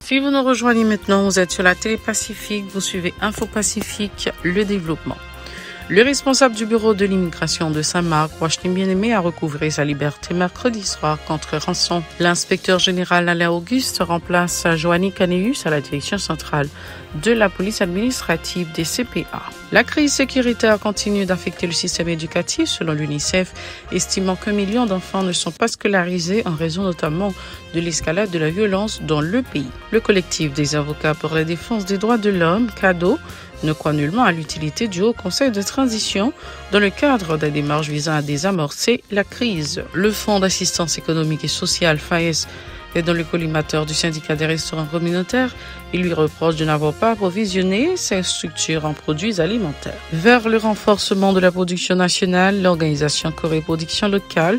Si vous nous rejoignez maintenant, vous êtes sur la télé Pacifique, vous suivez Info Pacifique, le développement. Le responsable du bureau de l'immigration de Saint-Marc, Washington Bien-Aimé, a recouvré sa liberté mercredi soir contre rançon. L'inspecteur général Alain Auguste remplace Joanny Caneus à la direction centrale de la police administrative des CPA. La crise sécuritaire continue d'affecter le système éducatif, selon l'UNICEF, estimant qu'1 million d'enfants ne sont pas scolarisés en raison notamment de l'escalade de la violence dans le pays. Le collectif des avocats pour la défense des droits de l'homme, CADO, ne croit nullement à l'utilité du Haut Conseil de transition dans le cadre des démarches visant à désamorcer la crise. Le Fonds d'assistance économique et sociale, FAES, est dans le collimateur du syndicat des restaurants communautaires. Il lui reproche de n'avoir pas approvisionné ses structures en produits alimentaires. Vers le renforcement de la production nationale, l'organisation Corée Production Locale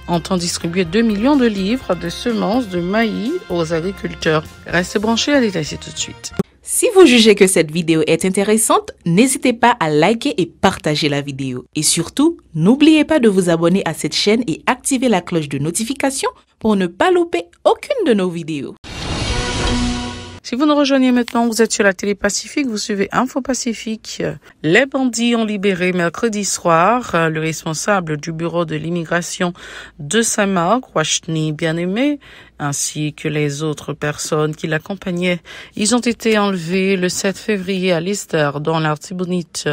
entend distribuer 2 millions de livres de semences de maïs aux agriculteurs. Restez branchés, à détailler tout de suite. Si vous jugez que cette vidéo est intéressante, n'hésitez pas à liker et partager la vidéo. Et surtout, n'oubliez pas de vous abonner à cette chaîne et activer la cloche de notification pour ne pas louper aucune de nos vidéos. Si vous nous rejoignez maintenant, vous êtes sur la télé Pacifique, vous suivez Info Pacifique. Les bandits ont libéré mercredi soir le responsable du bureau de l'immigration de Saint-Marc, Washington Bien-Aimé, ainsi que les autres personnes qui l'accompagnaient. Ils ont été enlevés le 7 février à Lister, dans l'Artibonite.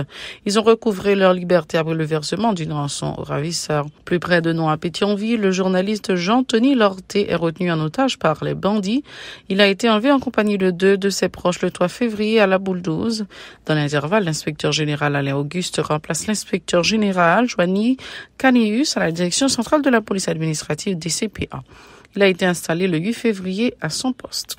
Ils ont recouvré leur liberté après le versement d'une rançon aux ravisseurs. Plus près de nous à Pétionville, le journaliste Jean-Tony Lorté est retenu en otage par les bandits. Il a été enlevé en compagnie de 2 de ses proches le 3 février à la Boule 12. Dans l'intervalle, l'inspecteur général Alain Auguste remplace l'inspecteur général Joanny Caneus à la direction centrale de la police administrative des CPA. Il a été installé le 8 février à son poste.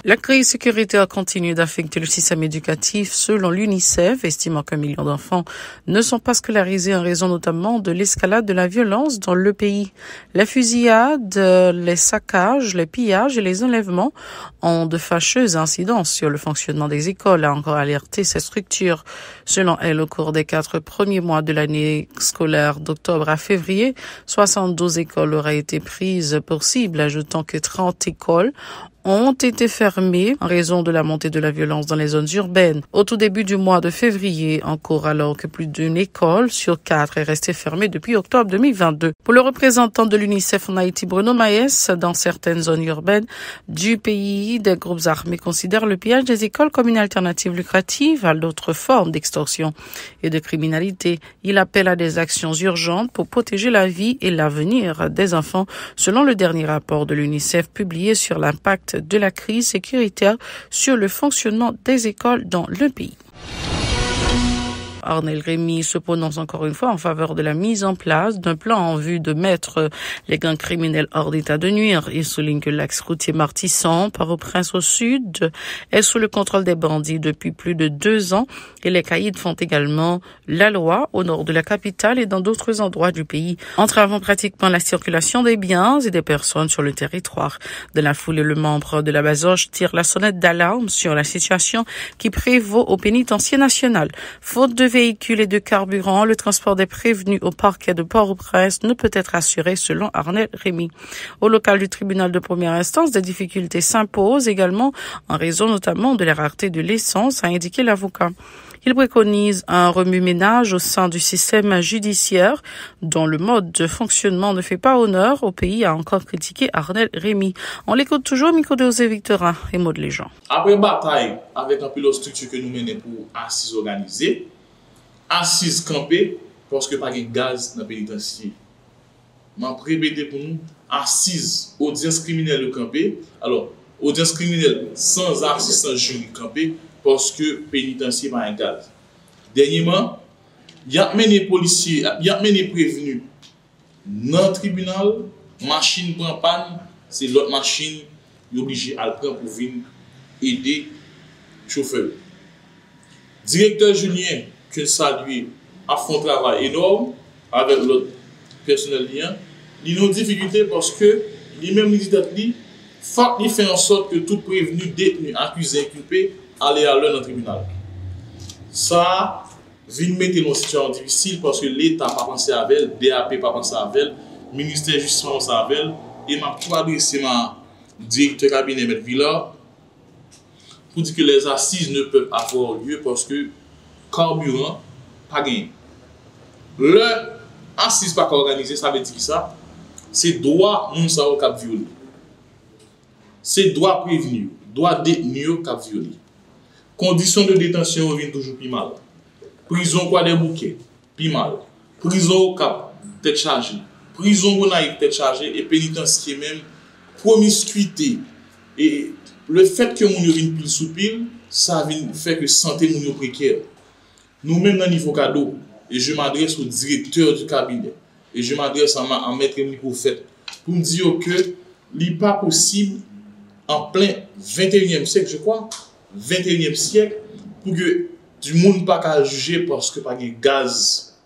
La crise sécuritaire continue d'affecter le système éducatif, selon l'UNICEF, estimant qu'1 million d'enfants ne sont pas scolarisés en raison notamment de l'escalade de la violence dans le pays. Les fusillades, les saccages, les pillages et les enlèvements ont de fâcheuses incidences sur le fonctionnement des écoles, a encore alerté ces structures. Selon elle, au cours des 4 premiers mois de l'année scolaire d'octobre à février, 72 écoles auraient été prises pour cible, ajoutant que 30 écoles ont été fermées en raison de la montée de la violence dans les zones urbaines. Au tout début du mois de février, encore alors que plus d'une école sur 4 est restée fermée depuis octobre 2022. Pour le représentant de l'UNICEF en Haïti, Bruno Maes, dans certaines zones urbaines du pays, des groupes armés considèrent le pillage des écoles comme une alternative lucrative à d'autres formes d'extorsion et de criminalité. Il appelle à des actions urgentes pour protéger la vie et l'avenir des enfants, selon le dernier rapport de l'UNICEF publié sur l'impact de la crise sécuritaire sur le fonctionnement des écoles dans le pays. Arnel Rémy se prononce encore une fois en faveur de la mise en place d'un plan en vue de mettre les gangs criminels hors d'état de nuire. Il souligne que l'axe routier Martissan, Port-au-Prince au sud, est sous le contrôle des bandits depuis plus de 2 ans et les caïds font également la loi au nord de la capitale et dans d'autres endroits du pays, entravant pratiquement la circulation des biens et des personnes sur le territoire. De la foulée, le membre de la Bazoche tire la sonnette d'alarme sur la situation qui prévaut au pénitencier national. Faute de véhicules et de carburant, le transport des prévenus au parquet de Port-au-Prince ne peut être assuré selon Arnel Rémy. Au local du tribunal de première instance, des difficultés s'imposent également en raison notamment de la rareté de l'essence, a indiqué l'avocat. Il préconise un remue-ménage au sein du système judiciaire dont le mode de fonctionnement ne fait pas honneur au pays, a encore critiqué Arnel Rémy. On l'écoute toujours, micro de José Victorin et Maud Léjean. Après bataille avec un pilote structure que nous menons pour assises organisées, assises campées, parce que pas de gaz dans le pénitencier. Je répéter pour nous, assises, audience criminelle campée. Alors, audience criminelle sans assistance juridique campée, parce que pénitencier pas un gaz. Dernièrement, il y a mené policiers, il y a mené prévenus dans le tribunal, machine prend panne, c'est l'autre machine qui est obligé à le prendre pour venir aider le chauffeur. Directeur Julien, que salue, a fait un travail énorme avec l'autre personnel lien. Il a une difficulté parce que lui-même il dit faut qu'il fait en sorte que tout prévenu, détenu, accusé, inculpé aller à l'heure dans le tribunal. Ça vient mettre dans une situation difficile parce que l'État n'a pas pensé à elle, DAP n'a pas pensé à elle, le ministère de la Justice n'a pas pensé à elle, et m'a tout adressé directeur cabinet M. Villa pour dire que les assises ne peuvent avoir lieu parce que carburant pas gagné. Le assise pas organisé, ça veut dire ça, c'est droit moun sa ou k'ap violé. C'est droit prévenu, droit détenu k'ap violé. Conditions de détention viennent toujours plus mal. Prison quoi des bouquets, plus mal. Prison au cap, tête chargée. Prison Gonaïve, tête chargée et pénitencier même, promiscuité. Et le fait que moun yo vin pile sous pile, ça vient faire que santé moun yo précaire. Nous-mêmes dans niveau cadeau, et je m'adresse au directeur du cabinet, et je m'adresse à maître Microfait, pour me dire que il n'est pas possible, en plein 21e siècle, je crois, 21e siècle, pour que du monde pas qu'à juger parce que pas de gaz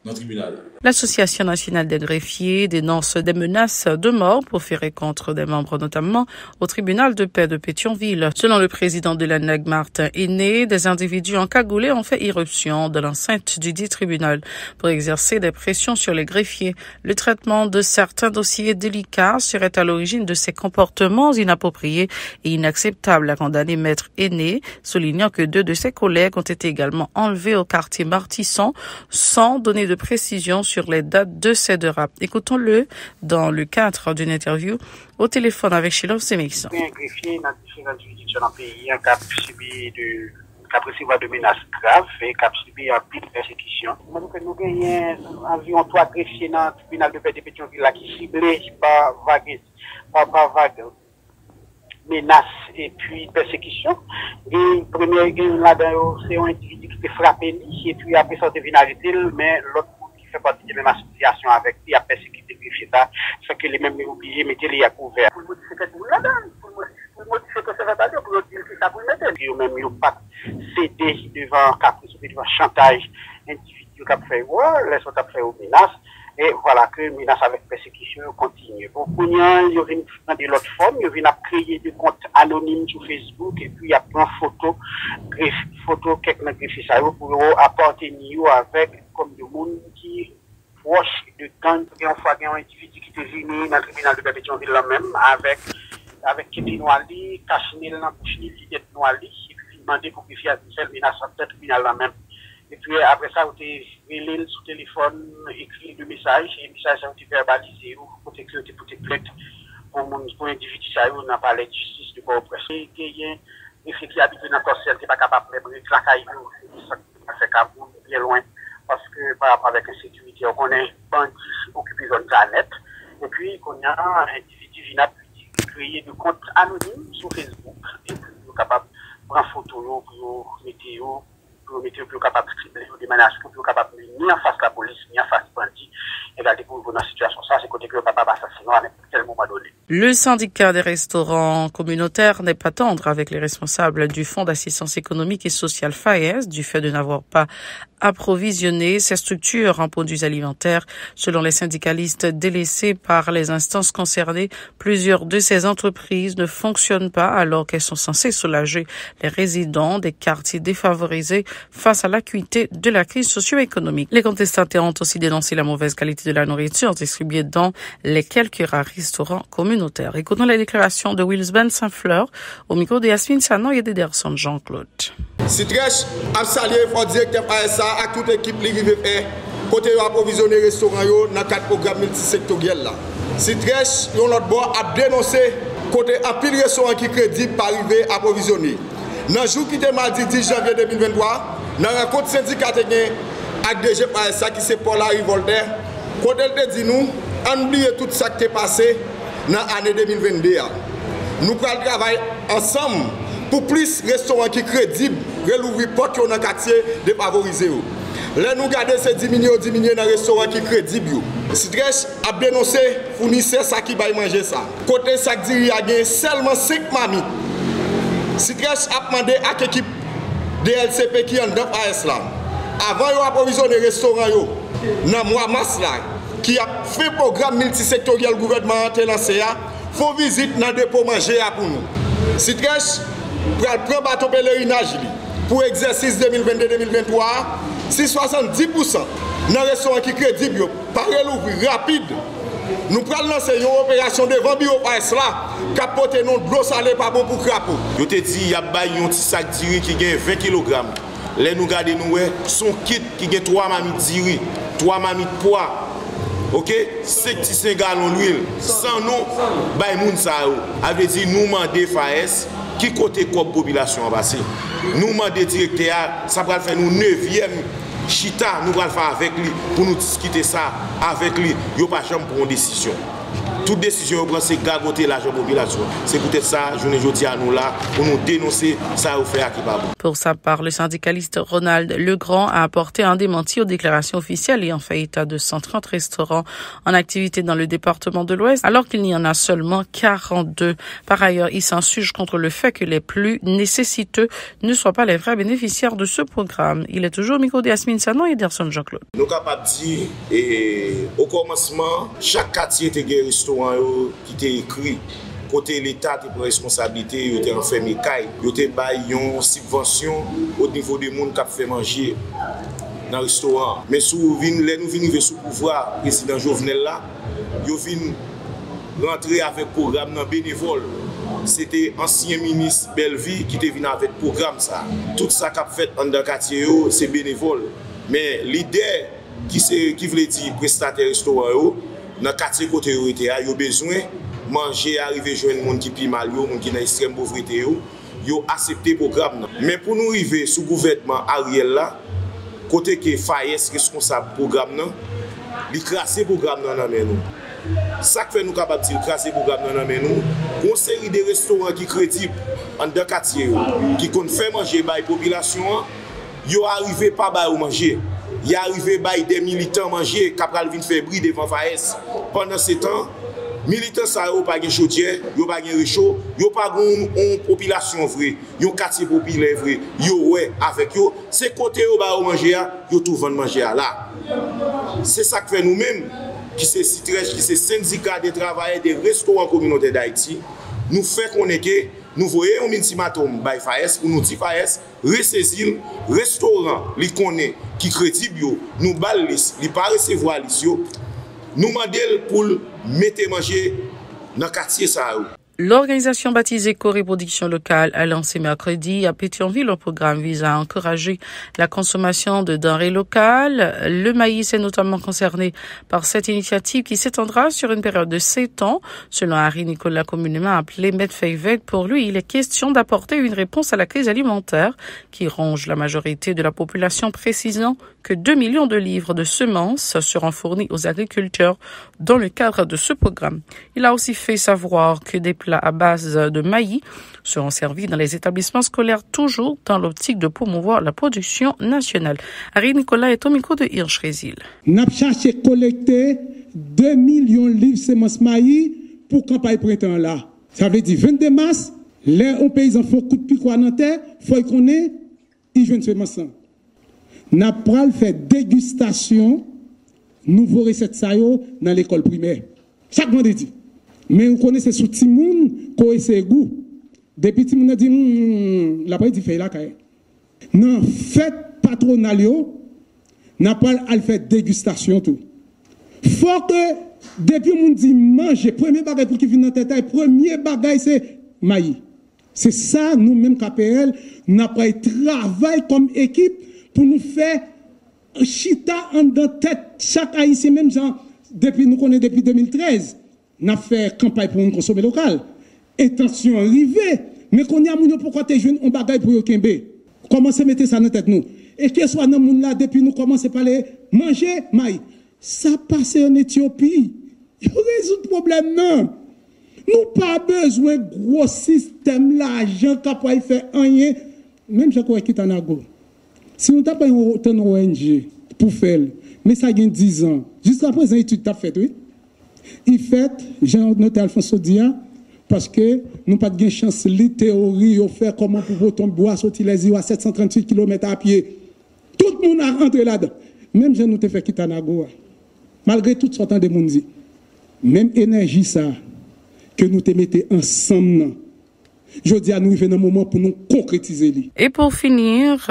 dans le tribunal. L'Association nationale des greffiers dénonce des menaces de mort proférées contre des membres, notamment au tribunal de paix de Pétionville. Selon le président de l'ANEG, Martin Aîné, des individus encagoulés ont fait irruption dans l'enceinte du dit tribunal pour exercer des pressions sur les greffiers. Le traitement de certains dossiers délicats serait à l'origine de ces comportements inappropriés et inacceptables, a condamné Maître Aîné, soulignant que 2 de ses collègues ont été également enlevés au quartier Martisson sans donner de précision sur les dates de ces 2 rapes. Écoutons-le dans le cadre d'une interview au téléphone avec Chilov Semixon. Un greffier dans différentes juridictions dans le pays qui a subi de menaces graves et qui a subi un pile de persécution. Nous avons environ 3 greffiers dans le tribunal de paix de Pétionville qui ciblés par vague menaces et puis persécution. Et le premier là-dedans, c'est un individu qui s'est frappé et puis après ça, devient arrêté, mais l'autre qui fait partie de la même association avec lui a persécuté le greffier, c'est que les mêmes obligés mettaient les à couvert. Pour modifier que tout là-dedans, pour modifier que ça va pas dire, pour dire que ça peut mettre. Puis eux-mêmes, ils n'ont pas cédé devant caprice, devant chantage individu qui a fait, les autres ont fait aux menaces. Et voilà que menace avec persécution continue. Pour Kounyan, ils viennent prendre de l'autre forme, ils viennent créer des comptes anonymes sur Facebook et puis il y a plein de photos quelques greffiers pour appartenir avec comme des monde qui proche de gang. Une fois, il y a un individu qui est venu dans le tribunal de Pétionville là-même avec Képi Noali, Cachinel dans la bouche de l'idée de Noali, et puis demander pour qu'il fasse une seule menace dans le tribunal là-même. Et puis après ça, vous avez relé sur le téléphone, écrit le message, et le message a été verbalisé, pour te plainte pour l'individu, on n'a pas la justice de Port-au-Prince. Il y a des filles qui habitent dans le corset, qui n'est pas capable de mettre la caillou, ça fait Kaboul, bien loin, parce que par rapport avec l'insécurité, on connaît bandits occupés dans la planète, et puis qu'on a un individu qui vient créer des comptes anonymes sur Facebook, et puis on est capable de prendre photo pour mettre pour mettre plus capable de manière à plus capable ni en face la police ni en face bandit et garder pour dans situation ça c'est côté que papa assassiné à tel moment donné. Le syndicat des restaurants communautaires n'est pas tendre avec les responsables du Fonds d'assistance économique et sociale FAES du fait de n'avoir pas approvisionné ces structures en produits alimentaires. Selon les syndicalistes délaissés par les instances concernées, plusieurs de ces entreprises ne fonctionnent pas alors qu'elles sont censées soulager les résidents des quartiers défavorisés face à l'acuité de la crise socio-économique. Les contestataires ont aussi dénoncé la mauvaise qualité de la nourriture distribuée dans les quelques rares restaurants communautaires. Écoutons la déclaration de Wilsben Saint-Fleur au micro de Yasmine Sanon et d'Ederson Jean-Claude. Citrèche a salué le directeur ASA à toute l'équipe qui fait côté approvisionner restaurant dans 4 programmes multisectoriels là. Citrèche, l'autre bord a dénoncé côté un pile restaurant qui crédible pas arriver à approvisionner. Dans le jour qui était mardi 10 janvier 2023, dans la rencontre syndicale avec DG ASA qui c'est Paul Harry Voltaire, côté elle dit nous, on oublie tout ça qui est passé dans l'année 2022. Nous allons travailler ensemble pour plus de restaurants qui sont crédibles, relouvrir porte dans le quartier défavorisé. Là, nous gardons ces diminuer dans les restaurants qui sont crédibles. Citrèche a dénoncé fournisseur ça qui va manger ça. Côté sac il y a seulement 5 mamies. Citrèche a demandé à l'équipe de LCP qui est en AS là. Avant d'approvisionner les restaurants, dans le mois mars là, qui a fait programme multisectoriel gouvernemental lancé, il faut visite dans le dépôt manger pour nous. Citrèche prend bateau pèlerinage pour exercice 2022-2023, si 70% dans les restaurants qui crédibles, par l'ouvrir rapide nous prenons lancer une opération devant le bureau AS là, capoter non de l'eau salée pas bon pour crapaud. Je te dis, il y a un petit sac de riz qui gagne 20 kg. Là, nous regardons, son kit qui gagne 3 mamites de riz, 3 mamites de poids. Ok, 5 gallons d'huile, sans nous, bah moun sa yo. Avait dit nous demander FAES qui côté quoi population en passé. Nous demander directeur, ça va faire nous 9e chita, nous allons faire avec lui pour nous discuter ça avec lui. Yo pas jamais pour une décision. Toute décision prend c'est gagoter l'argent population. C'est peut-être ça, je ne dis à nous là pour nous dénoncer ça au fait à qui pas bon. Pour sa part, le syndicaliste Ronald Legrand a apporté un démenti aux déclarations officielles ayant fait état de 130 restaurants en activité dans le département de l'Ouest, alors qu'il n'y en a seulement 42. Par ailleurs, il s'insurge contre le fait que les plus nécessiteux ne soient pas les vrais bénéficiaires de ce programme. Il est toujours au micro de Yasmine Sanon et Ederson Jean-Claude. Nous sommes capables de dire, au commencement, chaque quartier était un restaurant qui était écrit. Côté l'État qui prend responsabilité, il était enfermé caille, il était baillé une subvention au niveau des monde qui fait manger dans le restaurant. Mais si nous venons sous pouvoir président Jovenel là, ils viennent rentrer avec programme dans bénévole. C'était ancien ministre Belleville qui était venu avec programme ça. Tout ça qu'a fait dans le quartier c'est bénévole. Mais l'idée qui voulait dire prestataire restaurant dans le quartier côté il y a besoin manger, arriver joindre monde qui pi mal, monde qui dans extrême pauvreté yo accepter programme. Mais pour nous arriver sous gouvernement Ariel là, côté que FAES responsable programme nan, li craser programme nan nan nous. Ça que fait nous capable de craser programme nan nan nous, une série de restaurants qui crédibles en dans quartier qui kon fait manger bay population, yo arrivé pas bay ou manger. Il arrivé bay des militants manger capral vinn faire bris devant FAES. Pendant ce temps militants ça yo pas gen chaudière, yo pas gen réchaud, yo pas une population vrai, yo quartier populaire vrai, yo ouais avec yo, c'est côté yo ba manger yo tout vendre manger là. C'est ça que fait nous-mêmes qui c'est Citrech, qui c'est syndicat des travailleurs des restaurants communautaires d'Haïti, nous fait connaître que nous voyons un ultimatum by FAES pour nous dire FAES ressaisir restaurant li connaît qui crédible yo, nous bal liste, li pas recevoir liste yo. Nous demandons pour mettre manger dans le quartier ça. L'organisation baptisée Co-Reproduction Locale a lancé mercredi à Pétionville un programme visant à encourager la consommation de denrées locales. Le maïs est notamment concerné par cette initiative qui s'étendra sur une période de 7 ans. Selon Harry Nicolas, communément appelé Medfeivet, pour lui, il est question d'apporter une réponse à la crise alimentaire qui ronge la majorité de la population, précisant que 2 millions de livres de semences seront fournis aux agriculteurs dans le cadre de ce programme. Il a aussi fait savoir que des plats à base de maïs seront servis dans les établissements scolaires, toujours dans l'optique de promouvoir la production nationale. Harry Nicolas est au micro de Hirsch Résil. Nous avons cherché à collecter 2 millions de livres de semences maïs pour la campagne printemps là. Ça veut dire 22 mars, les paysans font coup de pied dans la terre, il faut qu'on ait, ils jouent une semence. Nous avons fait dégustation, nouveau recette ça dans l'école primaire. Chaque vendredi. Mais vous connaissez ce petit monde qui a ses goûts. Depuis que vous dit, la pas dit fait là. Dans fête patronale, n'a pas à faire dégustation tout. Faut que depuis que vous dit manger, premier bagage pour qui vient dans tête, premier bagage c'est maïs. C'est ça nous-mêmes KPL, n'a pas travail comme équipe pour nous faire chita en dans tête chaque haïtien même genre depuis nous connaissons depuis 2013. N'a fait campagne pour nous consommer local. Intention arrivée, mais qu'on y a moun pourquoi te jeune on bagaille pour yo kembe. Commencez mettre ça dans tête nous. Et que soit dans moun là depuis nous commencer par les manger maïs. Ça passe en Éthiopie. Il résout le problème non. Nous pas besoin gros système l'argent capable faire rien même je crois qu'il en a go. Si nous t'avons autant ONG pour faire mais ça gagne 10 ans. Jusqu'à présent étude t'a fait oui. Il fait, j'ai noté Alphonse Dia, parce que nous n'avons pas de chance, les théories, de faire comment pour tomber bois sortir les îles à 738 km à pied. Tout le monde a rentré là-dedans. Même j'ai noté fait Kitanagoa. Malgré tout ce temps de monde. Même énergie, ça, que nous te mettons ensemble, Je dis à nous, il fait un moment pour nous concrétiser. Et pour finir,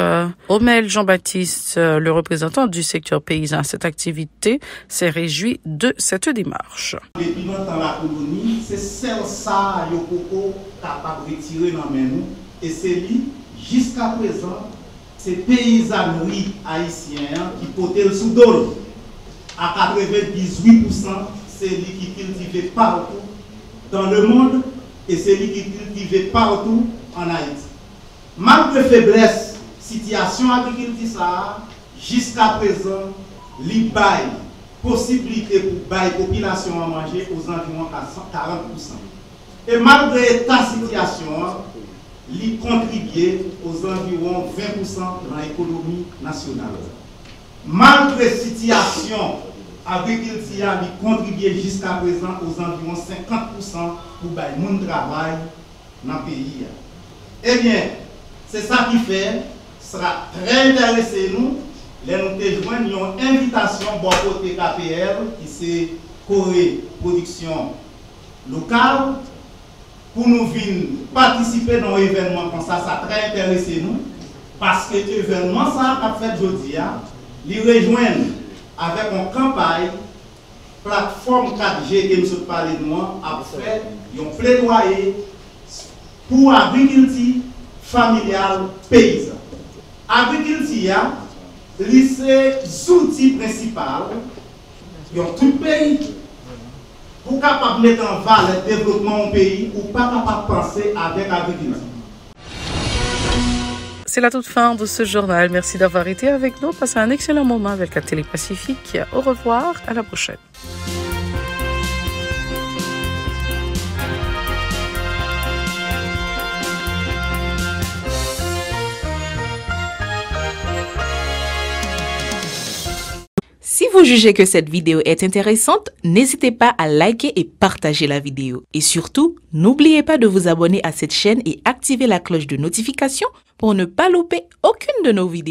Omel Jean-Baptiste, le représentant du secteur paysan à cette activité, s'est réjoui de cette démarche. Depuis longtemps la colonie, c'est celle ça Yokoko capable de retirer dans nous et c'est lui jusqu'à présent c'est paysannerie haïtienne qui portait le sous-dol à 98%, c'est lui qui cultive partout dans le monde et c'est lui qui cultive partout en Haïti. Malgré faiblesse, situation agriculture ça, jusqu'à présent, il baille possibilité pour bailler population à manger aux environs 40%. Et malgré ta situation, il contribue aux environs 20% dans l'économie nationale. Malgré situation agriculture, il contribue jusqu'à présent aux environs 50% pour bailler mon travail dans le pays. Eh bien, c'est ça qui fait, sera très intéressé nous. Nous joignons une invitation pour côté KPR, qui c'est Corée Production Locale, pour nous venir participer dans l'événement comme ça, ça très intéressé nous, parce que l'événement ça a fait aujourd'hui, il rejoint avec une campagne, plateforme 4G que nous parlons de moi, a fait un plaidoyer pour l'agriculture familiale paysanne. L'agriculture, c'est l'outil principal dans tout pays pour capable mettre en valeur le développement du pays ou pas capable de penser avec l'agriculture. C'est la toute fin de ce journal. Merci d'avoir été avec nous. Passez un excellent moment avec la Télé Pacifique. Au revoir, à la prochaine. Si vous jugez que cette vidéo est intéressante, n'hésitez pas à liker et partager la vidéo. Et surtout, n'oubliez pas de vous abonner à cette chaîne et activer la cloche de notification pour ne pas louper aucune de nos vidéos.